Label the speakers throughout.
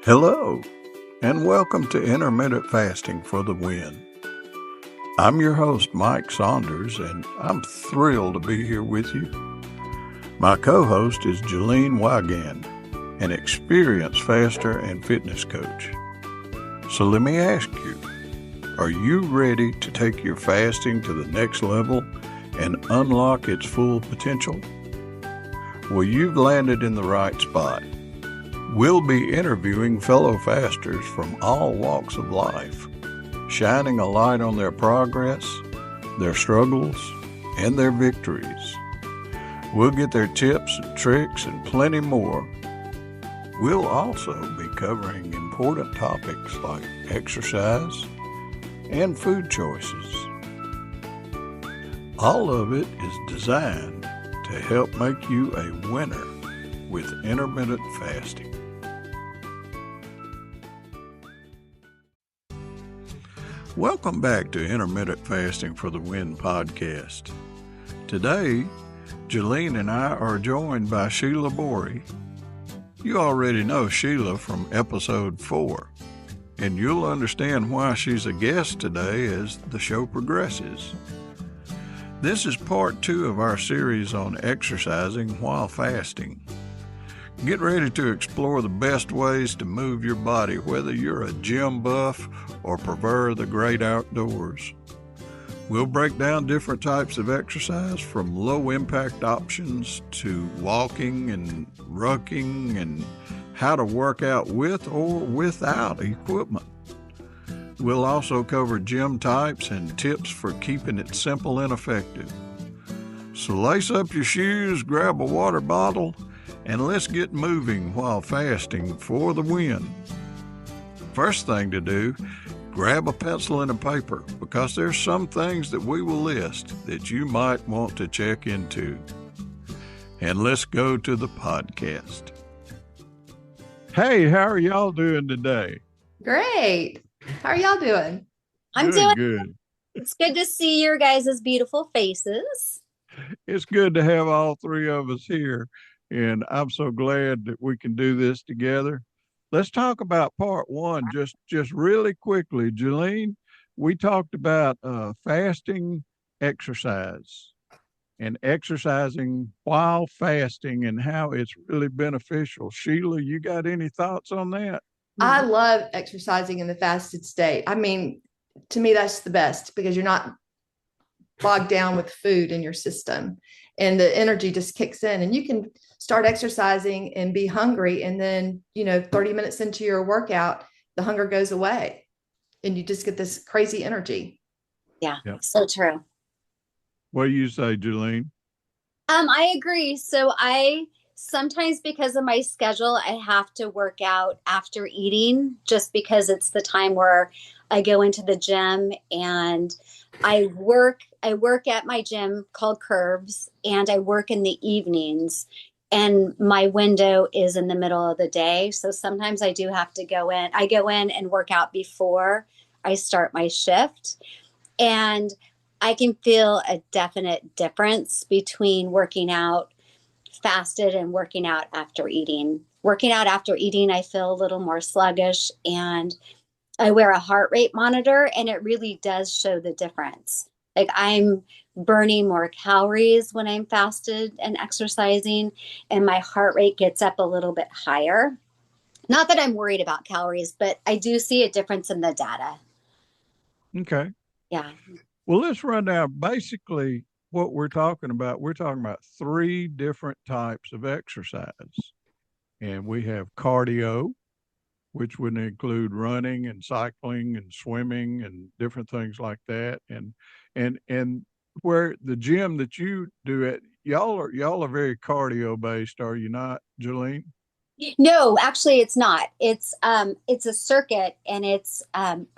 Speaker 1: Hello, and welcome to Intermittent Fasting for the Win. I'm your host, Mike Saunders, and I'm thrilled to be here with you. My co-host is Jalene Wygand, an experienced faster and fitness coach. So let me ask you, are you ready to take your fasting to the next level and unlock its full potential? Well, you've landed in the right spot. We'll be interviewing fellow fasters from all walks of life, shining a light on their progress, their struggles, and their victories. We'll get their tips and tricks and plenty more. We'll also be covering important topics like exercise and food choices. All of it is designed to help make you a winner with intermittent fasting. Welcome back to Intermittent Fasting for the Win podcast. Today, Jalene and I are joined by Sheila Borie. You already know Sheila from episode 4, and you'll understand why she's a guest today as the show progresses. This is part 2 of our series on exercising while fasting. Get ready to explore the best ways to move your body, whether you're a gym buff or prefer the great outdoors. We'll break down different types of exercise, from low-impact options to walking and rucking, and how to work out with or without equipment. We'll also cover gym types and tips for keeping it simple and effective. So lace up your shoes, grab a water bottle, and let's get moving while fasting for the win. First thing to do, grab a pencil and a paper, because there's some things that we will list that you might want to check into. And let's go to the podcast. Hey, how are y'all doing today?
Speaker 2: Great. How are y'all doing?
Speaker 3: I'm doing
Speaker 1: good.
Speaker 3: It's good to see your guys' beautiful faces.
Speaker 1: It's good to have all three of us here, and I'm so glad that we can do this together. Let's talk about part 1 just really quickly. Jalene, we talked about fasting exercise and exercising while fasting and how it's really beneficial. Sheila, you got any thoughts on that?
Speaker 2: I love exercising in the fasted state. I mean, to me, that's the best because you're not bogged down with food in your system and the energy just kicks in, and you can start exercising and be hungry. And then, 30 minutes into your workout, the hunger goes away and you just get this crazy energy.
Speaker 3: Yeah. So true.
Speaker 1: What do you say, Jalene?
Speaker 3: I agree. So I sometimes, because of my schedule, I have to work out after eating, just because it's the time where I go into the gym and I work at my gym called Curves, and I work in the evenings, and my window is in the middle of the day. So sometimes I do have to go in. I go in and work out before I start my shift, and I can feel a definite difference between working out fasted and working out after eating. Working out after eating, I feel a little more sluggish, and I wear a heart rate monitor, and it really does show the difference. Like, I'm burning more calories when I'm fasted and exercising, and my heart rate gets up a little bit higher. Not that I'm worried about calories, but I do see a difference in the data.
Speaker 1: Okay.
Speaker 3: Yeah.
Speaker 1: Well, let's run down basically what we're talking about. We're talking about 3 different types of exercise. And we have cardio, which would include running and cycling and swimming and different things like that. And where the gym that you do at, y'all are very cardio based, are you not, Jalene?
Speaker 3: No, actually it's not. It's a circuit, and it's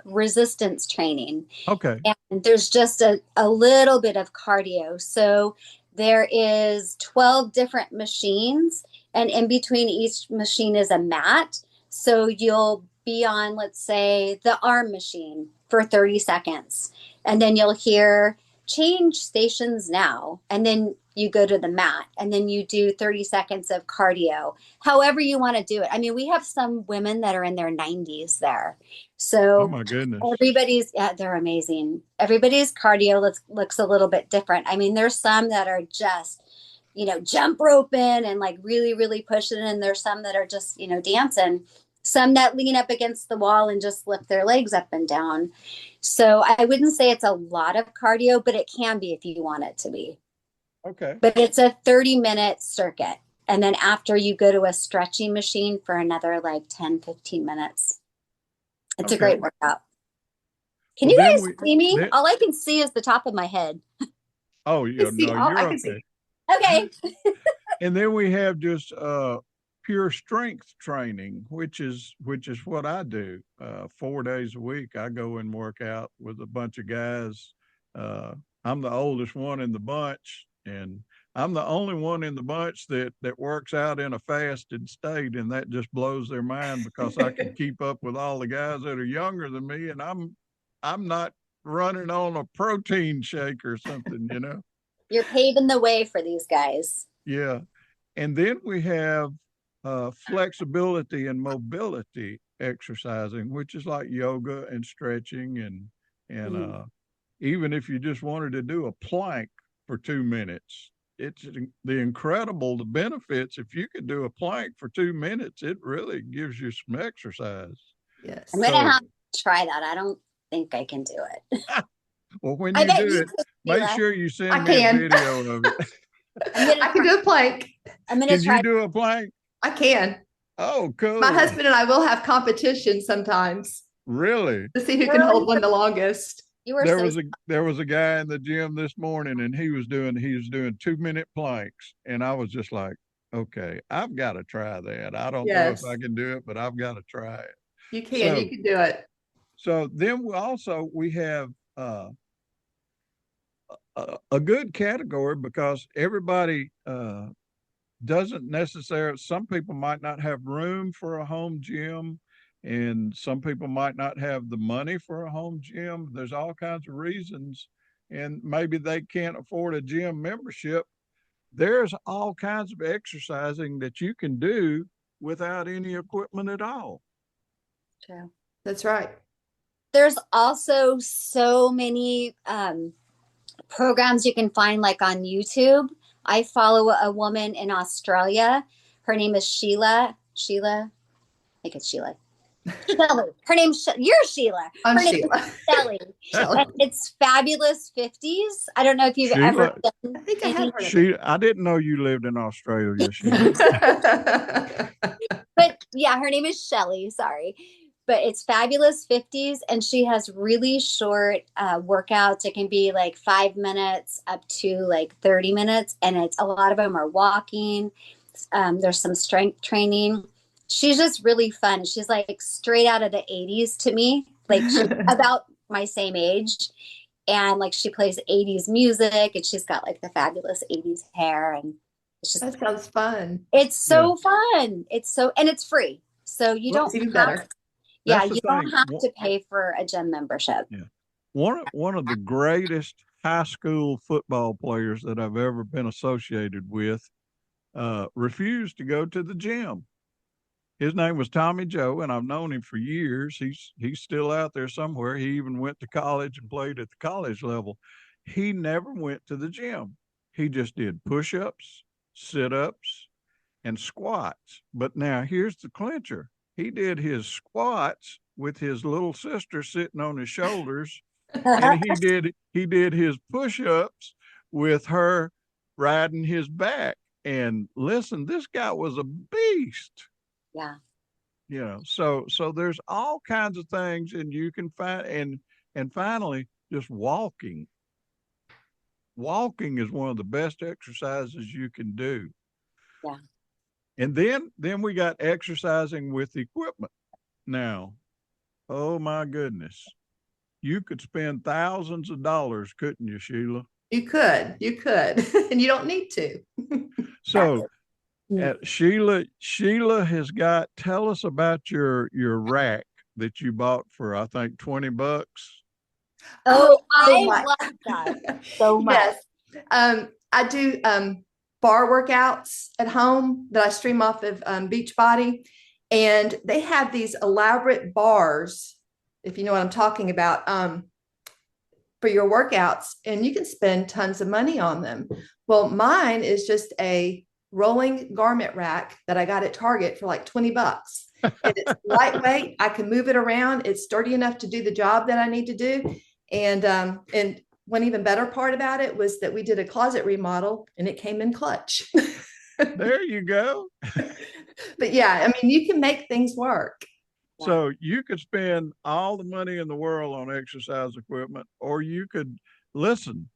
Speaker 3: resistance training.
Speaker 1: Okay.
Speaker 3: And there's just a little bit of cardio. So there is 12 different machines, and in between each machine is a mat. So you'll be on, let's say, the arm machine for 30 seconds. And then you'll hear change stations now. And then you go to the mat, and then you do 30 seconds of cardio, however you want to do it. I mean, we have some women that are in their 90s there.
Speaker 1: Oh
Speaker 3: So
Speaker 1: my goodness.
Speaker 3: yeah, they're amazing. Everybody's cardio looks a little bit different. I mean, there's some that are just, jump roping and like really, really pushing. And there's some that are just, dancing, some that lean up against the wall and just lift their legs up and down. So I wouldn't say it's a lot of cardio, but it can be if you want it to be.
Speaker 1: Okay.
Speaker 3: But it's a 30-minute circuit. And then after, you go to a stretching machine for another like 10, 15 minutes. It's a great workout. Can you guys see me? All I can see is the top of my head.
Speaker 1: Oh, yeah, no, you're okay.
Speaker 3: Okay.
Speaker 1: And then we have just pure strength training, which is what I do 4 days a week. I go and work out with a bunch of guys. I'm the oldest one in the bunch, and I'm the only one in the bunch that works out in a fasted state, and that just blows their mind because I can keep up with all the guys that are younger than me, and I'm not running on a protein shake or something,
Speaker 3: You're paving the way for these guys.
Speaker 1: Yeah. And then we have flexibility and mobility exercising, which is like yoga and stretching and even if you just wanted to do a plank for 2 minutes, it's the benefits. If you could do a plank for 2 minutes, it really gives you some exercise.
Speaker 2: Yes.
Speaker 3: I'm gonna have to try that. I don't think I can do it.
Speaker 1: Well, when you do it, make sure you send me a video of it.
Speaker 2: I can do a plank.
Speaker 3: I'm gonna try.
Speaker 1: Can you do a plank?
Speaker 2: I can.
Speaker 1: Oh, cool.
Speaker 2: My husband and I will have competition sometimes.
Speaker 1: Really?
Speaker 2: To see who can hold one the longest.
Speaker 1: There was a guy in the gym this morning, and he was doing 2-minute planks, and I was just like, okay, I've got to try that. I don't know if I can do it, but I've got to try it.
Speaker 2: You can do it.
Speaker 1: So then we have a good category because everybody doesn't necessarily, some people might not have room for a home gym, and some people might not have the money for a home gym. There's all kinds of reasons, and maybe they can't afford a gym membership. There's all kinds of exercising that you can do without any equipment at all.
Speaker 3: True.
Speaker 2: That's right.
Speaker 3: There's also so many programs you can find, like on YouTube. I follow a woman in Australia. Her name is Sheila. I think it's Sheila. Shelly. Her name's you're Sheila.
Speaker 2: I'm
Speaker 3: Sheila. Shelly. And it's Fabulous 50s. I don't know if you've ever done.
Speaker 2: I think I have heard of it.
Speaker 1: I didn't know you lived in Australia, Sheila.
Speaker 3: But yeah, her name is Shelly. Sorry. But it's Fabulous 50s, and she has really short workouts. It can be like 5 minutes up to like 30 minutes, and a lot of them are walking. There's some strength training. She's just really fun. She's like straight out of the 80s to me, like she's about my same age, and like she plays 80s music, and she's got like the fabulous 80s hair, and it's just
Speaker 2: that sounds fun.
Speaker 3: It's so fun. And it's free, so you don't
Speaker 2: even
Speaker 3: have
Speaker 2: better.
Speaker 3: Yeah, you don't have to pay for a gym membership.
Speaker 1: Yeah. One of the greatest high school football players that I've ever been associated with refused to go to the gym. His name was Tommy Joe, and I've known him for years. He's still out there somewhere. He even went to college and played at the college level. He never went to the gym. He just did push-ups, sit-ups, and squats. But now here's the clincher. He did his squats with his little sister sitting on his shoulders, and he did his push-ups with her riding his back. And listen, this guy was a beast.
Speaker 3: Yeah.
Speaker 1: So there's all kinds of things, and you can find, and finally, just walking. Walking is one of the best exercises you can do.
Speaker 3: Yeah.
Speaker 1: And then we got exercising with equipment. Now, oh my goodness, you could spend thousands of dollars, couldn't you, Sheila?
Speaker 2: You could, and you don't need to.
Speaker 1: So, Sheila has got. Tell us about your rack that you bought for, I think, $20.
Speaker 3: I love that so much.
Speaker 2: Yes. I do bar workouts at home that I stream off of Beachbody, and they have these elaborate bars, if you know what I'm talking about, for your workouts, and you can spend tons of money on them. Well, mine is just a rolling garment rack that I got at Target for like $20. And it's lightweight. I can move it around. It's sturdy enough to do the job that I need to do. And one even better part about it was that we did a closet remodel and it came in clutch.
Speaker 1: There you go.
Speaker 2: But yeah, I mean, you can make things work.
Speaker 1: So you could spend all the money in the world on exercise equipment, or you could listen,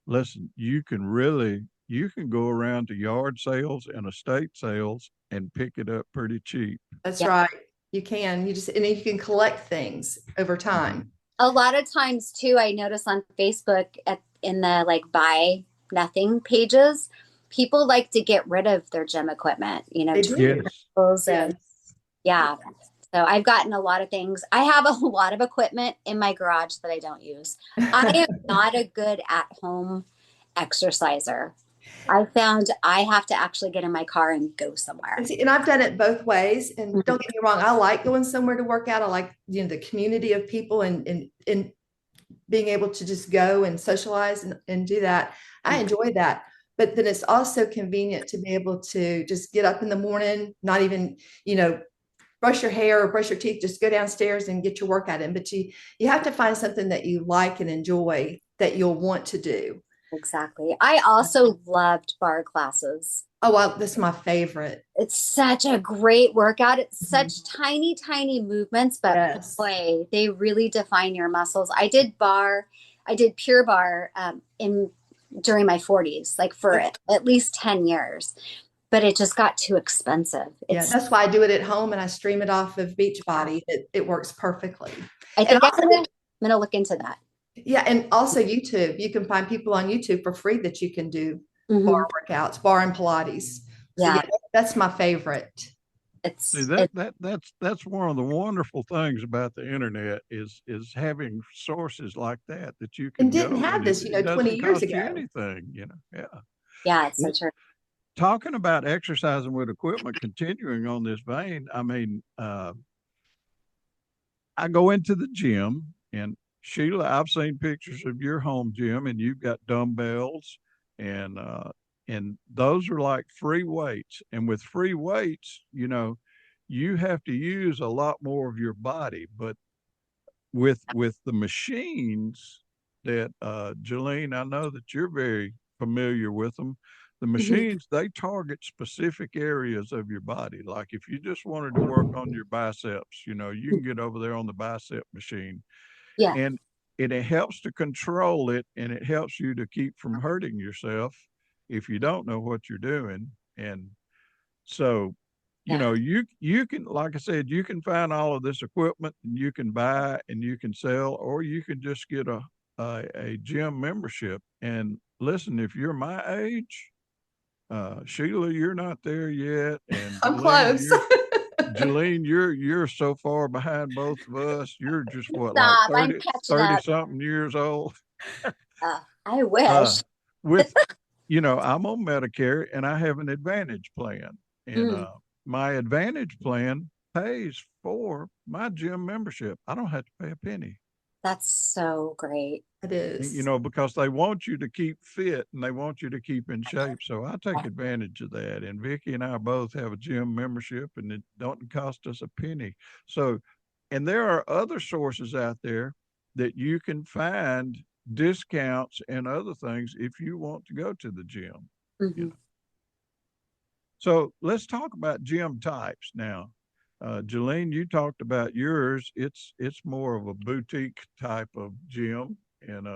Speaker 1: you can go around to yard sales and estate sales and pick it up pretty cheap.
Speaker 2: That's right. You can. And you can collect things over time.
Speaker 3: A lot of times too, I notice on Facebook in the like buy nothing pages, people like to get rid of their gym equipment,
Speaker 1: Yes.
Speaker 3: And yeah. So I've gotten a lot of things. I have a lot of equipment in my garage that I don't use. I am not a good at-home exerciser. I found I have to actually get in my car and go somewhere.
Speaker 2: And I've done it both ways. And don't get me wrong, I like going somewhere to work out. I like, the community of people and being able to just go and socialize and do that. I enjoy that. But then it's also convenient to be able to just get up in the morning, not even, brush your hair or brush your teeth, just go downstairs and get your workout in. But you have to find something that you like and enjoy that you'll want to do.
Speaker 3: Exactly. I also loved bar classes.
Speaker 2: Oh, well, that's my favorite.
Speaker 3: It's such a great workout. It's such tiny, tiny movements, but boy, they really define your muscles. I did pure bar during my 40s, like for at least 10 years. But it just got too expensive.
Speaker 2: That's why I do it at home and I stream it off of Beachbody. It works perfectly.
Speaker 3: I think I'm going to look into that.
Speaker 2: Yeah. And also YouTube. You can find people on YouTube for free that you can do bar workouts, bar and Pilates. So that's my favorite.
Speaker 1: That's one of the wonderful things about the internet is having sources like that you can.
Speaker 2: And didn't have this, 20 years ago.
Speaker 1: Anything,
Speaker 3: Yeah, it's so true.
Speaker 1: Talking about exercising with equipment, continuing on this vein, I mean, I go into the gym, and Sheila, I've seen pictures of your home gym, and you've got dumbbells, and those are like free weights. And with free weights, you have to use a lot more of your body. But with the machines that Jolene, I know that you're very familiar with them. The machines, they target specific areas of your body. Like if you just wanted to work on your biceps, you can get over there on the bicep machine.
Speaker 3: Yeah.
Speaker 1: And it helps to control it, and it helps you to keep from hurting yourself if you don't know what you're doing. And so, you can, like I said, you can find all of this equipment and you can buy and you can sell, or you can just get a gym membership. And listen, if you're my age, Sheila, you're not there yet, and
Speaker 2: I'm close.
Speaker 1: Jolene, you're so far behind both of us. You're just what,
Speaker 3: Stop,
Speaker 1: like 30 something years old.
Speaker 3: I wish.
Speaker 1: I'm on Medicare and I have an Advantage plan, and my Advantage plan pays for my gym membership. I don't have to pay a penny.
Speaker 3: That's so great.
Speaker 2: It is.
Speaker 1: Because they want you to keep fit and they want you to keep in shape. So I take advantage of that. And Vicki and I both have a gym membership, and it don't cost us a penny. So, and there are other sources out there that you can find discounts and other things if you want to go to the gym. So let's talk about gym types now. Jolene, you talked about yours. It's more of a boutique type of gym, and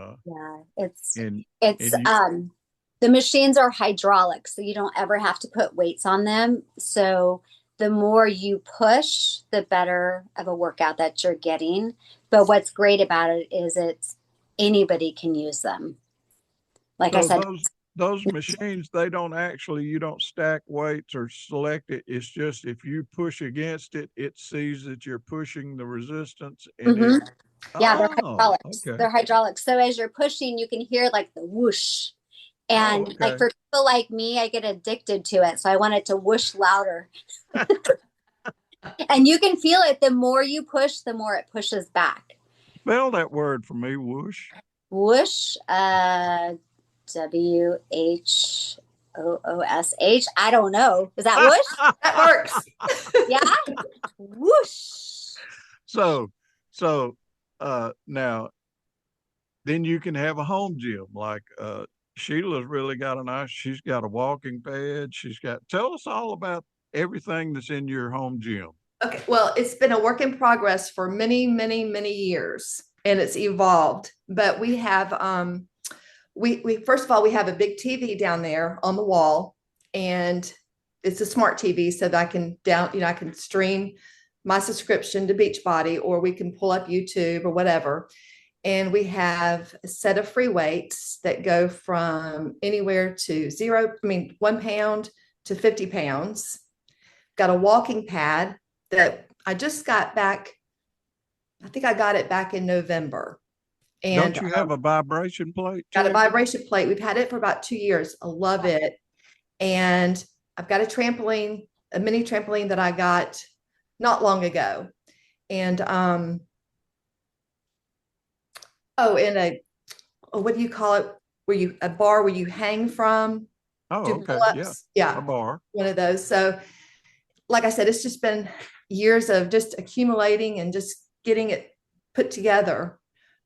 Speaker 3: the machines are hydraulic, so you don't ever have to put weights on them. So the more you push, the better of a workout that you're getting. But what's great about it is anybody can use them. Like I said,
Speaker 1: those machines, you don't stack weights or select it. It's just if you push against it, it sees that you're pushing the resistance. And
Speaker 3: they're hydraulics. Okay. They're hydraulics. So as you're pushing, you can hear like the whoosh, And
Speaker 1: okay.
Speaker 3: like for people like me, I get addicted to it. So I want it to whoosh louder. And you can feel it. The more you push, the more it pushes back.
Speaker 1: Spell that word for me, whoosh.
Speaker 3: Whoosh, WHOOSH. I don't know. Is that whoosh?
Speaker 2: That works.
Speaker 3: Yeah. Whoosh.
Speaker 1: So, now then you can have a home gym like Sheila's really got she's got a walking pad. Tell us all about everything that's in your home gym.
Speaker 2: Okay, well, it's been a work in progress for many, many, many years, and it's evolved. But we have we first of all, we have a big TV down there on the wall, and it's a smart TV so that I can I can stream my subscription to Beachbody, or we can pull up YouTube or whatever. And we have a set of free weights that go from anywhere to 1 pound to 50 pounds. Got a walking pad that I just got back. I think I got it back in November. And
Speaker 1: Don't you have a vibration plate
Speaker 2: got a
Speaker 1: too?
Speaker 2: vibration plate. We've had it for about 2 years. I love it. And I've got a mini trampoline that I got not long ago. And what do you call it? A bar where you hang from,
Speaker 1: Oh,
Speaker 2: do
Speaker 1: okay.
Speaker 2: pull-ups.
Speaker 1: Yeah, a
Speaker 2: Yeah,
Speaker 1: bar.
Speaker 2: one of those. So like I said, it's just been years of just accumulating and just getting it put together,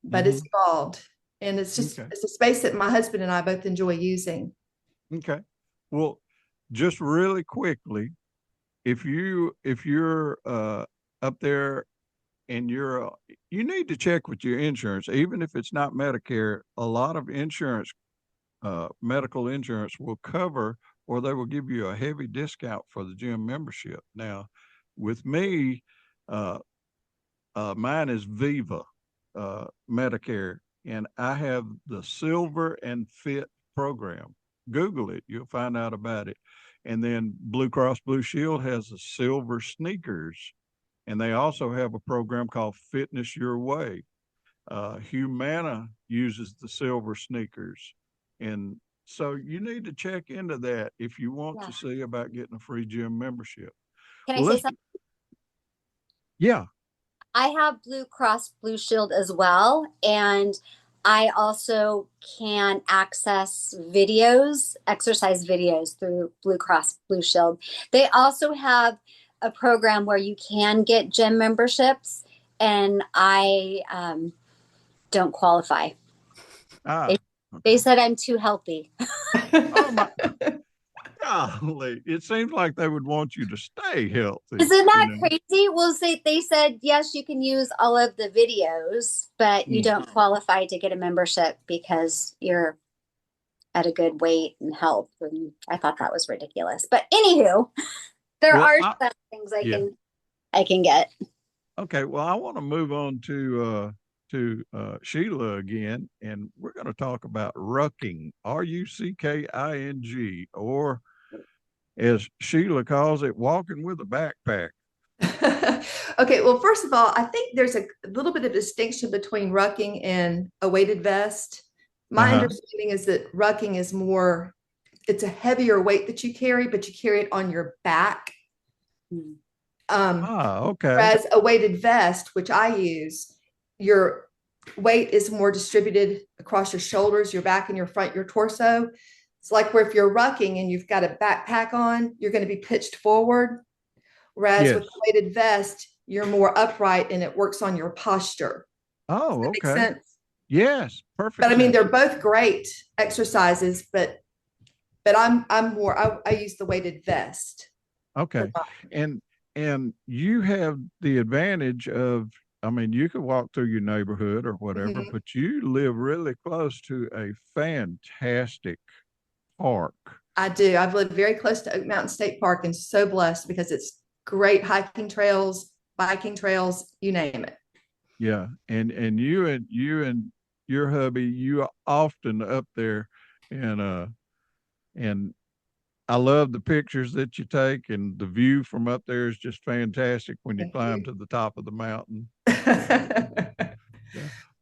Speaker 2: but it's evolved. And it's a space that my husband and I both enjoy using.
Speaker 1: Okay. Well, just really quickly, if you're up there and you need to check with your insurance, even if it's not Medicare. A lot of insurance, medical insurance, will cover, or they will give you a heavy discount for the gym membership. Now, with me, uh, mine is Viva Medicare, and I have the Silver and Fit program. Google it, you'll find out about it. And then Blue Cross Blue Shield has the Silver Sneakers, and they also have a program called Fitness Your Way. Humana uses the Silver Sneakers, and so you need to check into that if you want to see about getting a free gym membership.
Speaker 3: Can I
Speaker 1: Well,
Speaker 3: say something?
Speaker 1: Yeah.
Speaker 3: I have Blue Cross Blue Shield as well. And I also can access videos, exercise videos through Blue Cross Blue Shield. They also have a program where you can get gym memberships, and I don't qualify. They said I'm too healthy.
Speaker 1: Oh my golly. It seems like they would want you to stay healthy.
Speaker 3: Isn't that crazy? Well, they said, yes, you can use all of the videos, but you don't qualify to get a membership because you're at a good weight and health. And I thought that was ridiculous. But anywho, there are some things I can get.
Speaker 1: Okay. Well, I want to move on to Sheila again, and we're going to talk about rucking, RUCKING, or as Sheila calls it, walking with a backpack.
Speaker 2: Okay, well, first of all, I think there's a little bit of distinction between rucking and a weighted vest. My understanding is that rucking is it's a heavier weight that you carry, but you carry it on your back.
Speaker 1: Okay.
Speaker 2: Whereas a weighted vest, which I use, your weight is more distributed across your shoulders, your back, and your front, your torso. It's like where if you're rucking and you've got a backpack on, you're going to be pitched forward. Whereas with a weighted vest, you're more upright and it works on your posture.
Speaker 1: Oh, okay.
Speaker 2: Makes sense?
Speaker 1: Yes, perfect.
Speaker 2: But I mean, they're both great exercises, but I use the weighted vest.
Speaker 1: Okay. And you have the advantage of, I mean, you could walk through your neighborhood or whatever, but you live really close to a fantastic park.
Speaker 2: I do. I've lived very close to Oak Mountain State Park and so blessed because it's great hiking trails, biking trails, you name it.
Speaker 1: Yeah. And you and your hubby, you are often up there, and I love the pictures that you take, and the view from up there is just fantastic when you climb to the top of the mountain. Yeah.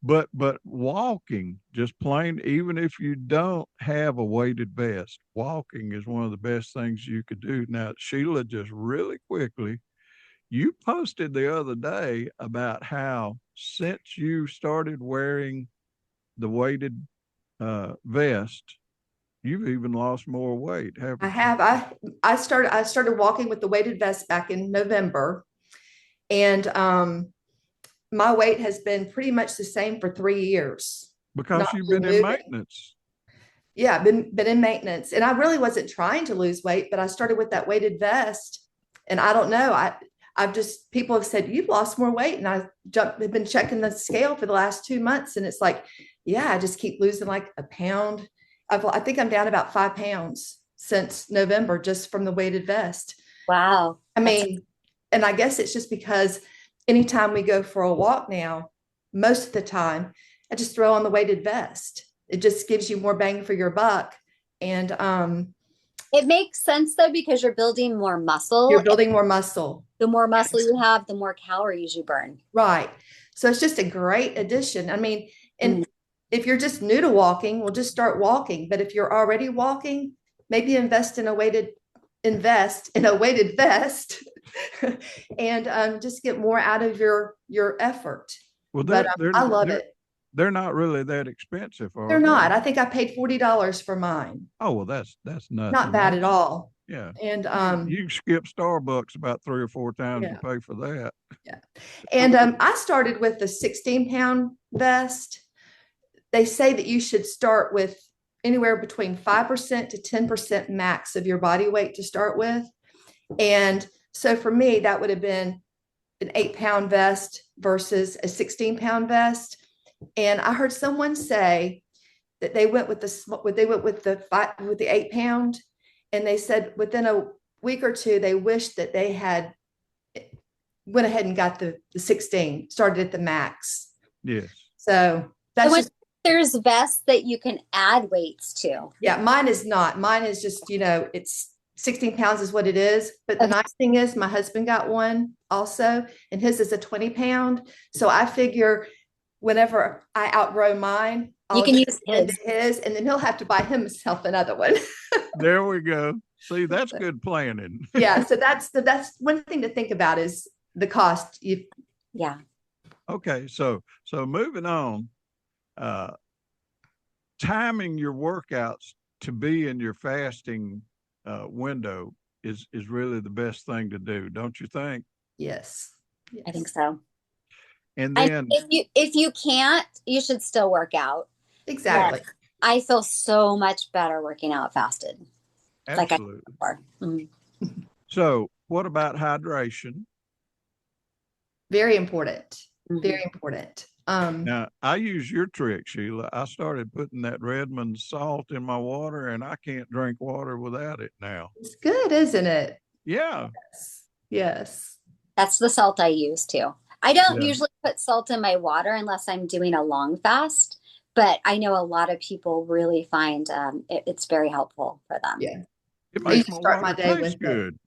Speaker 1: But walking, just plain, even if you don't have a weighted vest, walking is one of the best things you could do. Now, Sheila, just really quickly, you posted the other day about how since you started wearing the weighted vest, you've even lost more weight,
Speaker 2: I
Speaker 1: haven't you?
Speaker 2: have. I started walking with the weighted vest back in November, and my weight has been pretty much the same for 3 years.
Speaker 1: Because
Speaker 2: Not
Speaker 1: you've
Speaker 2: really
Speaker 1: been in
Speaker 2: moving.
Speaker 1: maintenance.
Speaker 2: Yeah, I've been in maintenance, and I really wasn't trying to lose weight, but I started with that weighted vest, and I don't know. I've just people have said you've lost more weight, and have been checking the scale for the last 2 months, and it's like, yeah, I just keep losing like a pound. I think I'm down about 5 pounds since November just from the weighted vest.
Speaker 3: Wow.
Speaker 2: I
Speaker 3: That's
Speaker 2: mean, and I guess it's just because anytime we go for a walk now, most of the time, I just throw on the weighted vest. It just gives you more bang for your buck. And
Speaker 3: it makes sense though because you're building more
Speaker 2: you're
Speaker 3: muscle.
Speaker 2: building more muscle.
Speaker 3: The more muscle you have, the more calories you burn.
Speaker 2: Right. So it's just a great addition. I mean,
Speaker 3: Mm.
Speaker 2: and if you're just new to walking, well, just start walking. But if you're already walking, maybe invest in a weighted vest and just get more out of your effort.
Speaker 1: Well,
Speaker 2: But I love it.
Speaker 1: they're not really that expensive,
Speaker 2: They're
Speaker 1: are they?
Speaker 2: not. I think I paid $40 for mine.
Speaker 1: Oh, well, that's
Speaker 2: Not
Speaker 1: nothing.
Speaker 2: bad
Speaker 1: That's
Speaker 2: at all.
Speaker 1: yeah.
Speaker 2: And
Speaker 1: You can skip Starbucks about 3 or 4 times to
Speaker 2: yeah,
Speaker 1: pay for that.
Speaker 2: yeah. And I started with the 16-pound vest. They say that you should start with anywhere between 5% to 10% max of your body weight to start with. And so for me, that would have been an 8-pound vest versus a 16-pound vest. And I heard someone say that they went with the 8 pound, and they said within a week or two they wished that they had went ahead and got the 16, started at the max.
Speaker 1: Yes.
Speaker 2: So
Speaker 3: So
Speaker 2: that's
Speaker 3: when
Speaker 2: just,
Speaker 3: there's vests that you can add weights to.
Speaker 2: yeah, mine is not. Mine is just, it's 16 pounds is what it is. But the
Speaker 3: Okay.
Speaker 2: nice thing is my husband got one also, and his is a 20-pound. So I figure whenever I outgrow mine,
Speaker 3: You
Speaker 2: I'll
Speaker 3: can
Speaker 2: just
Speaker 3: use
Speaker 2: get into
Speaker 3: his.
Speaker 2: his, and then he'll have to buy himself another one.
Speaker 1: There we go. See, that's good planning.
Speaker 2: Yeah, so that's one thing to think about is the cost.
Speaker 3: Yeah.
Speaker 1: Okay, so moving on, uh, timing your workouts to be in your fasting window is really the best thing to do, don't you think?
Speaker 2: Yes.
Speaker 3: I think
Speaker 2: Yes.
Speaker 3: so.
Speaker 1: And
Speaker 3: And
Speaker 1: then
Speaker 3: if you can't, you should still work out. But
Speaker 2: Exactly.
Speaker 3: I feel so much better working out fasted, like I did
Speaker 1: absolutely.
Speaker 3: before. Mhm.
Speaker 1: So, what about hydration?
Speaker 2: Very important.
Speaker 3: Mhm.
Speaker 2: Very important.
Speaker 1: Now, I use your trick, Sheila. I started putting that Redmond salt in my water, and I can't drink water without it now.
Speaker 2: It's good, isn't it?
Speaker 1: Yeah,
Speaker 2: Yes. Yes.
Speaker 3: That's the salt I use too. I don't
Speaker 1: yeah.
Speaker 3: usually put salt in my water unless I'm doing a long fast, but I know a lot of people really find it's very helpful for them.
Speaker 2: Yeah.
Speaker 1: It
Speaker 2: I used
Speaker 1: makes
Speaker 2: to
Speaker 1: my
Speaker 2: start my
Speaker 1: water
Speaker 2: day
Speaker 1: taste
Speaker 2: with it.
Speaker 1: good.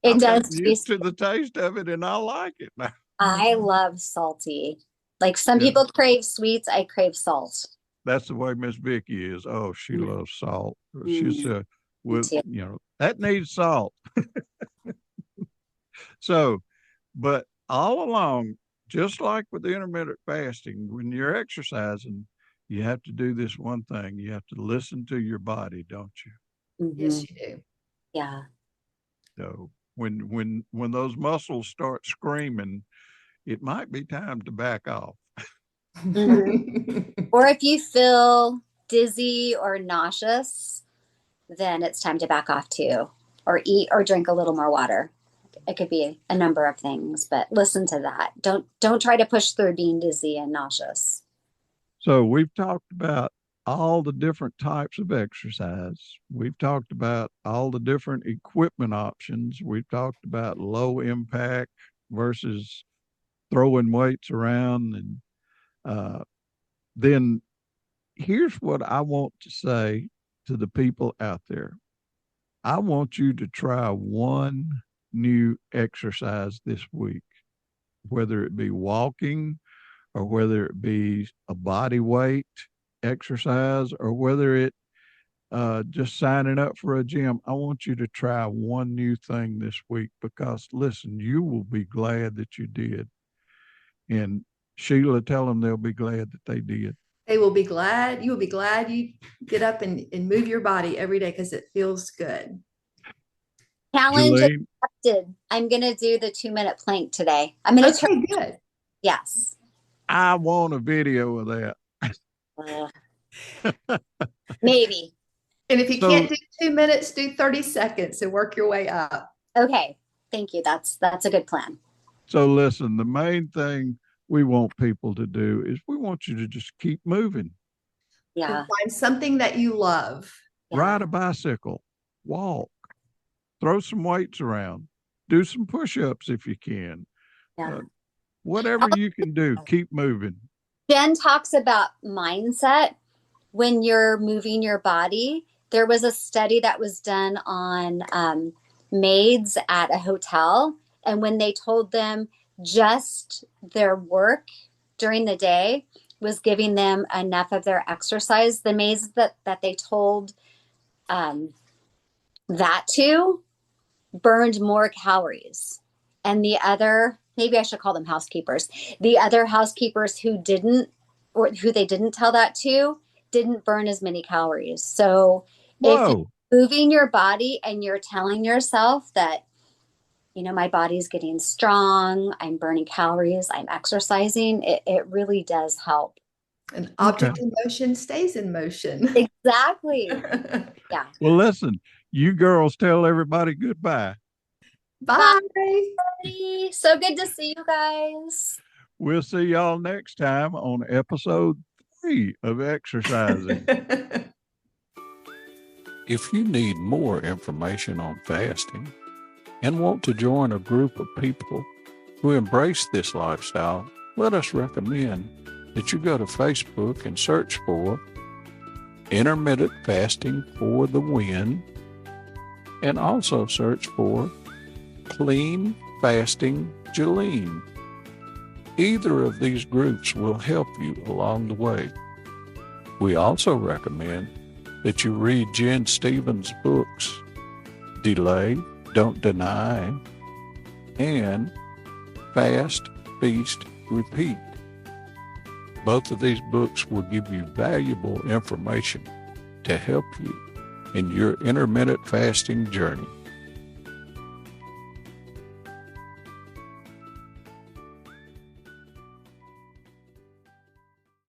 Speaker 3: It
Speaker 1: I've
Speaker 3: does
Speaker 1: gotten used
Speaker 3: taste.
Speaker 1: to the taste of it, and I like it now.
Speaker 3: I love salty. Like some
Speaker 1: Yeah,
Speaker 3: people crave sweets, I crave salt.
Speaker 1: that's the way Miss Vicky is. Oh, she loves salt. She's
Speaker 3: Mm, me
Speaker 1: with
Speaker 3: too.
Speaker 1: that needs salt. So, but all along, just like with the intermittent fasting, when you're exercising, you have to do this one thing. You have to listen to your body, don't you?
Speaker 3: Hmm.
Speaker 2: Yes, you do.
Speaker 3: Yeah.
Speaker 1: So when those muscles start screaming, it might be time to back off.
Speaker 3: Hmm. Or if you feel dizzy or nauseous, then it's time to back off too, or eat or drink a little more water. It could be a number of things, but listen to that. Don't try to push through being dizzy and nauseous.
Speaker 1: So we've talked about all the different types of exercise. We've talked about all the different equipment options. We've talked about low impact versus throwing weights around. And uh, then here's what I want to say to the people out there. I want you to try one new exercise this week, whether it be walking, or whether it be a body weight exercise, or whether it just signing up for a gym, I want you to try one new thing this week, because listen, you will be glad that you did. And Sheila, tell them they'll be glad that they did.
Speaker 2: They will be glad. You will be glad you get up and move your body every day because it feels good.
Speaker 3: Challenge
Speaker 1: Jolene,
Speaker 3: accepted. I'm going to do the 2-minute plank today. I'm going to
Speaker 2: Okay, good.
Speaker 3: Yes.
Speaker 1: I want a video of that.
Speaker 3: Maybe.
Speaker 2: And if you
Speaker 1: So-
Speaker 2: can't do 2 minutes, do 30 seconds and work your way up.
Speaker 3: Okay. Thank you. That's a good plan.
Speaker 1: So listen, the main thing we want people to do is we want you to just keep moving.
Speaker 3: Yeah.
Speaker 2: And find something that you love.
Speaker 3: Yeah.
Speaker 1: Ride a bicycle, walk, throw some weights around, do some push-ups if you can.
Speaker 3: Yeah.
Speaker 1: Whatever you can do, keep moving.
Speaker 3: Jen talks about mindset when you're moving your body. There was a study that was done on maids at a hotel, and when they told them just their work during the day was giving them enough of their exercise, the maids that they told that to burned more calories. And the other, maybe I should call them housekeepers, the other housekeepers who didn't, or who they didn't tell that to, didn't burn as many calories. So if you're moving your body and you're telling yourself that, you know, my body's getting strong, I'm burning calories, I'm exercising, it really does help.
Speaker 2: An object in motion stays in motion.
Speaker 3: Exactly. Yeah.
Speaker 1: Well, listen, you girls tell everybody goodbye.
Speaker 2: Bye.
Speaker 3: Bye. So good to see you guys.
Speaker 1: We'll see y'all next time on episode 3 of Exercising. If you need more information on fasting and want to join a group of people who embrace this lifestyle, let us recommend that you go to Facebook and search for Intermittent Fasting for the Win, and also search for Clean Fasting Jolene. Either of these groups will help you along the way. We also recommend that you read Jen Stevens' books, Delay, Don't Deny, and Fast, Feast, Repeat. Both of these books will give you valuable information to help you in your intermittent fasting journey.